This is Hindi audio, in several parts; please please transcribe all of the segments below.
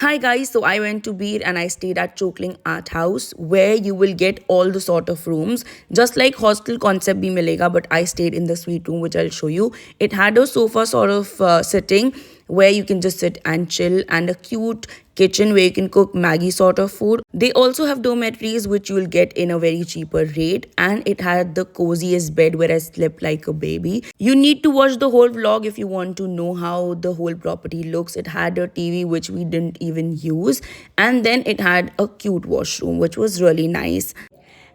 Hi guys, so I went to Beer and I stayed at Chokling Art House where you will get all the sort of rooms. Just like hostel concept bhi milega, but I stayed in the suite room which I'll show you. It had a sofa sort of sitting where you can just sit and chill and a cute kitchen where you can cook Maggie sort of food. They also have dormitories which you will get in a very cheaper rate, and it had the coziest bed where I slept like a baby. You need to watch the whole vlog if you want to know how the whole property looks. It had a TV which we didn't even use, and then it had a cute washroom which was really nice.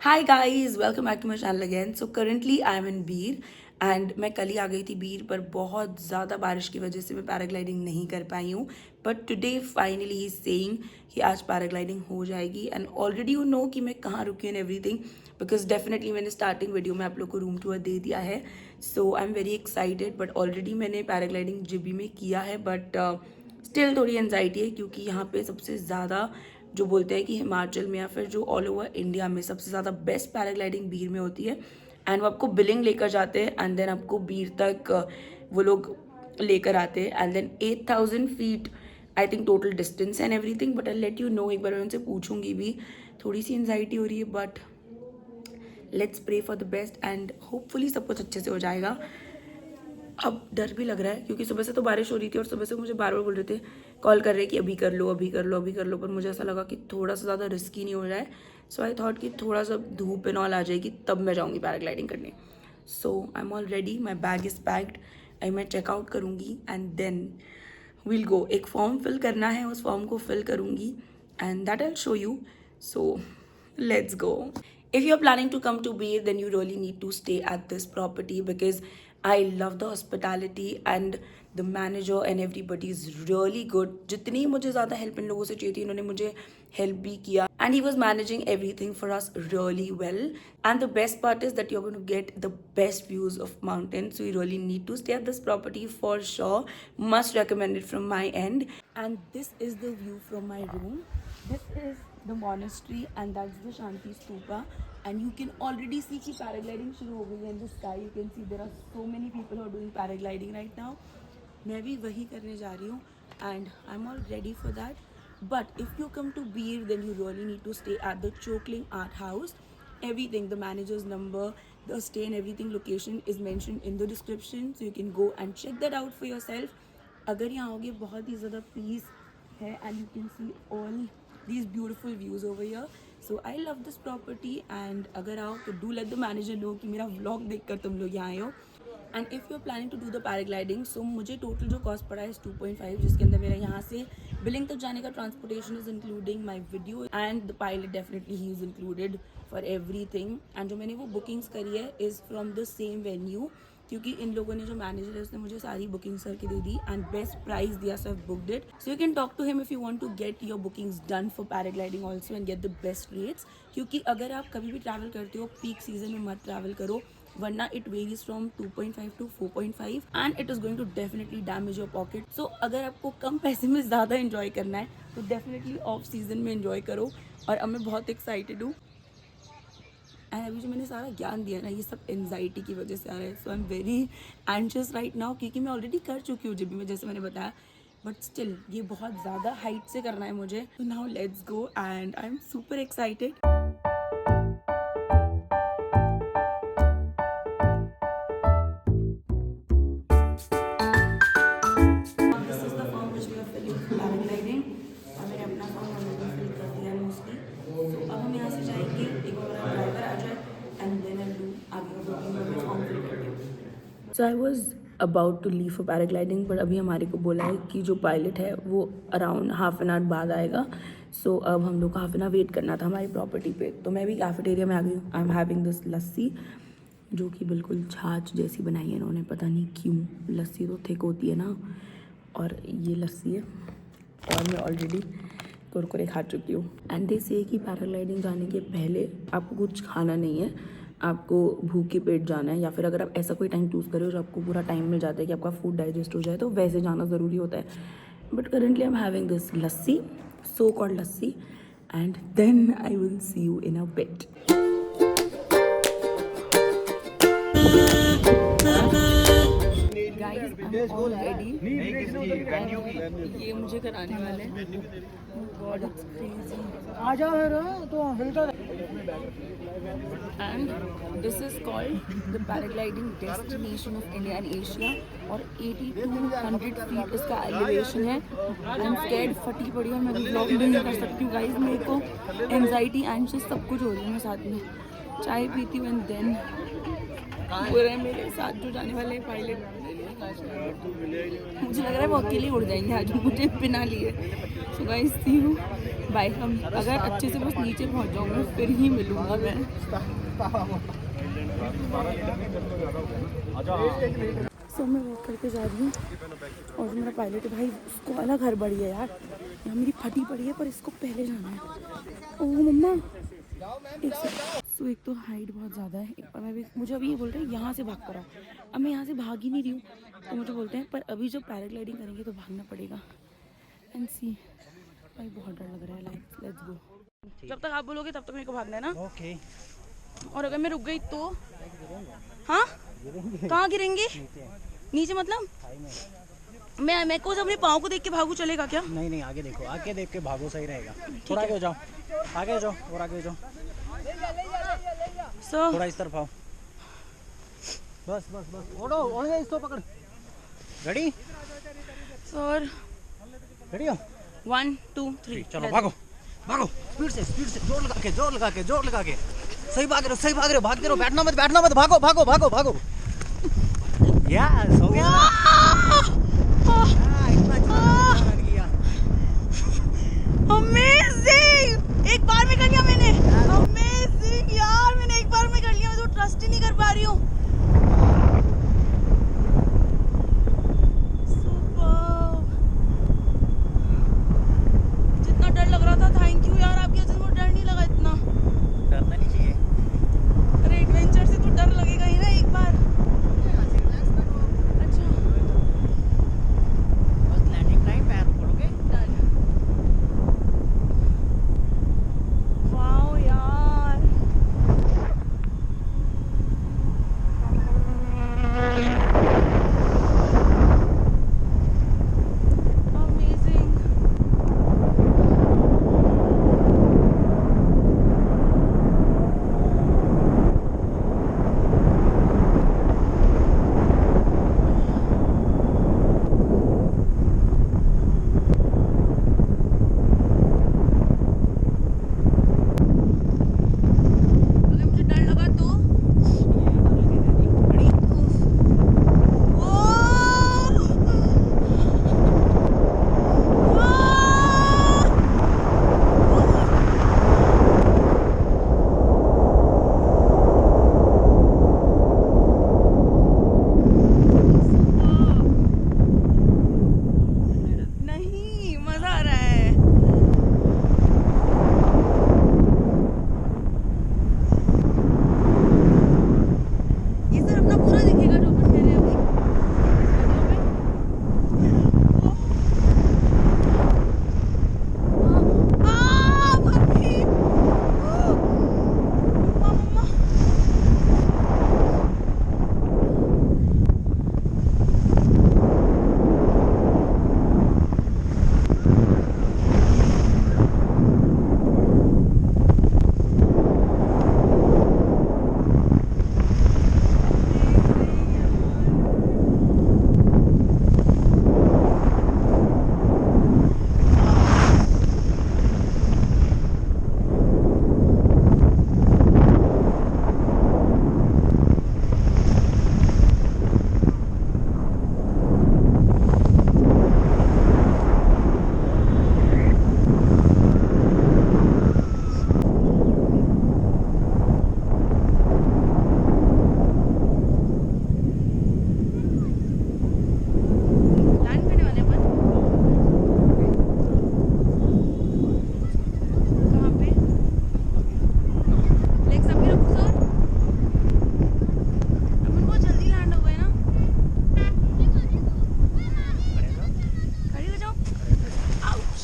Hi guys, welcome back to my channel again. So currently I am in Bir and मैं कल ही आ गई थी बीर पर बहुत ज़्यादा बारिश की वजह से मैं पैराग्लाइडिंग नहीं कर पाई हूँ. But today finally he saying कि आज पैराग्लाइडिंग हो जाएगी एंड ऑलरेडी यू नो कि मैं कहाँ रुकी एंड एवरीथिंग, बिकॉज डेफिनेटली मैंने स्टार्टिंग वीडियो में आप लोग को रूम टूर दे दिया है. So I am very excited. But already मैंने पैराग्लाइडिंग जीबी में किया है, बट स्टिल थोड़ी एनजाइटी है क्योंकि यहाँ पे सबसे ज़्यादा जो बोलते हैं कि हिमाचल में या फिर जो ऑल ओवर इंडिया में सबसे ज़्यादा बेस्ट पैराग्लाइडिंग बीर में होती है. एंड वो आपको बिलिंग लेकर जाते हैं एंड देन आपको बीर तक वो लोग लेकर आते हैं and then 8,000 feet I think total distance and everything. But I let you know, एक बार मैं उनसे पूछूंगी भी. थोड़ी सी एनजाइटी हो रही है but let's pray for the best and hopefully सब कुछ अच्छे से हो जाएगा. अब डर भी लग रहा है क्योंकि सुबह से तो बारिश हो रही थी और सुबह से मुझे बार बार बोल रहे थे, कॉल कर रहे कि अभी कर लो अभी कर लो अभी कर लो, पर मुझे ऐसा लगा कि थोड़ा सा ज़्यादा रिस्की नहीं हो जाए. सो आई थॉट कि थोड़ा सा धूप एंड ऑल आ जाएगी तब मैं जाऊँगी पैराग्लाइडिंग करने. So I am all ready, my bag is packed. I मैं चेकआउट करूँगी एंड देन विल गो. एक फॉर्म फिल करना है, उस फॉर्म को फिल करूँगी and that I show you. So let's go. If you're planning to come to Beer, then you really need to stay at this property because I love the hospitality and the manager and everybody is really good. जितनी मुझे ज़्यादा हेल्प इन लोगों से चाहिए थी इन्होंने मुझे हेल्प भी किया and he was managing everything for us really well. And the best part is that you're going to get the best views of mountains, so you really need to stay at this property for sure. Must recommend it from my end. And this is the view from my room. This is the monastery and that's the Shanti Stupa, and you can already see कि paragliding शुरू हो गई है in the sky. You can see there are so many people who are doing paragliding right now. मैं भी वही करने जा रही हूँ and I'm all ready for that. But if you come to Beer, then you really need to stay at the Chokling Art House. Everything, the manager's number, the stay and everything location is mentioned in the description, so you can go and check that out for yourself. अगर यहाँ आओगे बहुत ही ज़्यादा पीस है and you can see all these beautiful views over here. So I love this property and अगर आओ तो do let the manager know कि मेरा vlog देखकर तुम लोग यहाँ आए हो. And if you're planning to do the paragliding, so मुझे total जो cost पड़ा है is 2.5, जिसके अंदर मेरा यहाँ से बिलिंग तक जाने का transportation is including my video and the pilot definitely he is included for everything. And जो मैंने वो bookings करी है is from the same venue क्योंकि इन लोगों ने जो मैनेजर है उसने मुझे सारी बुकिंग्स करके दे दी एंड बेस्ट प्राइस दिया. So I have booked it. So you can talk to him if you want to get your bookings done for paragliding also and get the best rates. क्योंकि अगर आप कभी भी ट्रैवल करते हो पीक सीजन में मत ट्रैवल करो, वरना it varies from 2.5 to 4.5 and it is going to definitely damage your pocket. So अगर आपको कम पैसे में ज़्यादा इन्जॉय करना है तो डेफिनेटली ऑफ सीजन में इन्जॉय करो. और अब मैं बहुत एक्साइटेड हूँ एंड अभी जो मैंने सारा ज्ञान दिया ना ये सब एनजाइटी की वजह से आ रहा है. So I am very anxious right now क्योंकि मैं ऑलरेडी कर चुकी हूँ जीबी में जैसे मैंने बताया, बट स्टिल ये बहुत ज़्यादा हाइट से करना है मुझे. तो now let's go and I am super excited. This is the form which we are filling paragliding और मैंने अपना फॉर्म ऑलरेडी फिल कर दिया है मोस्टली. तो अब हम यहाँ से जाएंगे, एक बार ड्राइवर आ जाए एंड देन आई डू आगे बुकिंग और मैं फॉर्म फिल कर दूँ. So I was about to leave for paragliding, but अभी हमारे को बोला है कि जो पायलट है वो अराउंड हाफ एन आवर बाद आएगा. सो अब हम लोग को हाफ एन आवर वेट करना था हमारी प्रॉपर्टी पे. तो मैं भी कैफेटेरिया में आ गई हूँ. आई एम हैविंग दिस लस्सी जो कि बिल्कुल छाछ जैसी बनाई है इन्होंने, पता नहीं क्यों. लस्सी तो थिक होती है ना, और ये लस्सी है और मैं ऑलरेडी कुरकुरे खा चुकी हूँ. एंड दे से कि पैराग्लाइडिंग जाने के पहले आपको कुछ खाना नहीं है, आपको भूखे पेट जाना है. या फिर अगर आप ऐसा कोई टाइम चूज़ करो जो आपको पूरा टाइम मिल जाता है कि आपका फूड डाइजेस्ट हो जाए तो वैसे जाना ज़रूरी होता है. But currently I am having this lassi, so called lassi, and then I will see you in a bit. Guys I am all ready. ये मुझे कराने वाले हैं। God it's crazy. आ जाओ तो filter. And this is called the paragliding destination of India and Asia और 8200 फीट इसका एलिवेशन है। आई एम स्कैर्ड, फटी पड़ी और मैं ब्लॉग नहीं कर सकती हूँ गाइस। मेरे को एंजाइटी एंशियस सब कुछ हो रही है। मैं साथ में चाय पीती हूँ एंड देन पूरे मेरे साथ जो जाने वाले पायलट, मुझे लग रहा है वो अकेले उड़ जाएंगे आज मुझे बिना लिए। So guys see you bye. हम अगर अच्छे से बस नीचे पहुंच जाऊंगा फिर ही मिलूंगा मैं। सो मैं वॉक करके जा रही हूँ और जो मेरा पायलट है भाई उसको वाला घर बड़ी है यार। यहाँ मेरी फटी पड़ी है पर इसको पहले जाना है। ओह मम्मा एक तो हाइट बहुत ज़्यादा है। एक बार मैं भी, मुझे अभी ये बोल रहे हैं यहाँ से भाग कर आओ। अब मैं यहाँ से भाग ही नहीं रही हूँ तो मुझे बोलते हैं पर अभी जब पैराग्लाइडिंग करेंगे तो भागना पड़ेगा। एंड सी भाई बहुत डर लग रहा है। Let's go. जब तक आप बोलोगे तब तक मेरे को भागना है ना? ओके। और अगर मैं रुक गई तो? हाँ कहाँ गिरेंगे? नीचे मतलब मैं को अपने पाँव को देख के भागू चलेगा क्या? नहीं आगे देखो, आगे देख के भागो सही रहेगा। थोड़ा आगे जाओ, आगे जाओ और आगे जाओ। थोड़ा इस तरफ आओ। बस ओढ़ो इसको पकड़। Ready sir? रेडी हो? 1 2 3 चलो भागो स्पीड से जोर लगा के सही भाग रहे हो भागते रहो। बैठना मत भागो। यस हो गया। अमेजिंग। एक बार में कर लिया मैंने। अमेजिंग यार, मैंने एक बार में कर लिया। मैं तो ट्रस्ट ही नहीं कर पा रही हूँ। जितना डर लग रहा था, थैंक यू यार आपकी वजह से मुझे डर नहीं लगा इतना। डरना नहीं चाहिए। अरे एडवेंचर से तो डर लगेगा ही ना एक बार। अच्छा बस लैंडिंग टाइम पैर खोलोगे। वाओ यार, अमेजिंग। अगर मुझे डर लगा तो? नहीं, मजा आ रहा है। ये सर अपना पूरा दिखेगा जो अपन कह रहे हैं अभी भाभी। मम्मा लैंड करने वाले अपन कहाँ पे? लेग्स अप ही रखो सर। अपन बहुत जल्दी लैंड हो गए ना। खड़ी हो जाओ। आउच।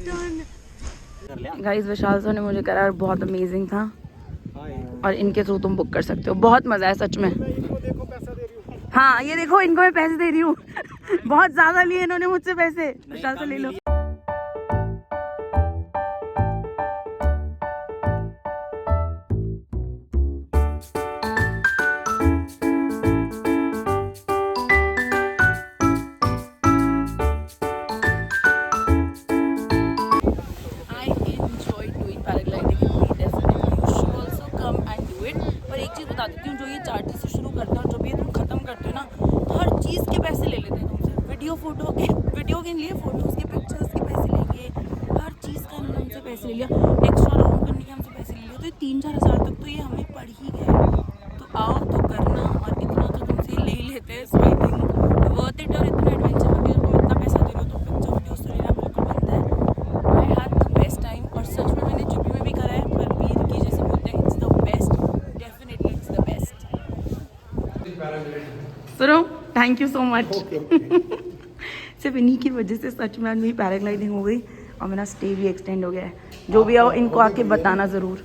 डन। गाइस विशाल सर ने मुझे करा और बहुत अमेजिंग था और इनके थ्रू तुम बुक कर सकते हो। बहुत मजा है सच में। देखो पैसा दे रही हूँ। हाँ ये देखो, इनको मैं पैसे दे रही हूँ। बहुत ज्यादा लिए इन्होंने मुझसे पैसे, विशाल से ले लो। पर एक चीज़ बता देती हूँ, जो ये चार्जेस से शुरू करते हैं और जो भी ये तुम खत्म करते हो ना, तो हर चीज़ के पैसे ले लेते हैं तुमसे। वीडियो के लिए फोटोज़ के, पिक्चर्स के पैसे लेंगे, हर चीज़ का इन्होंने हमसे पैसे ले लिया। एक्स्ट्रा राउंड करने के हमसे पैसे ले लिया। तो ये 3-4 हज़ार तक तो ये हमें पड़ ही गए। तो आओ तो करना, और इतना तो तुमसे ले ही लेते हैं। सो आई थिंक वर्थ इट। और इतना एडवेंचर वीडियो को इतना पैसा दे रहे हो तो पिक्चर वीडियोज़ तो लेना बिल्कुल बनता है। I had the best time. और सच में मैंने जुब्बी में भी करा है, पर वीर की जैसे बोलते हैं, it's the best, definitely it's the best. सुनो, थैंक यू सो मच। सिर्फ इन्हीं की वजह से सच में आज मेरी पैराग्लाइडिंग हो गई और मेरा स्टे भी एक्सटेंड हो गया है। जो भी आओ इनको आके बताना ज़रूर।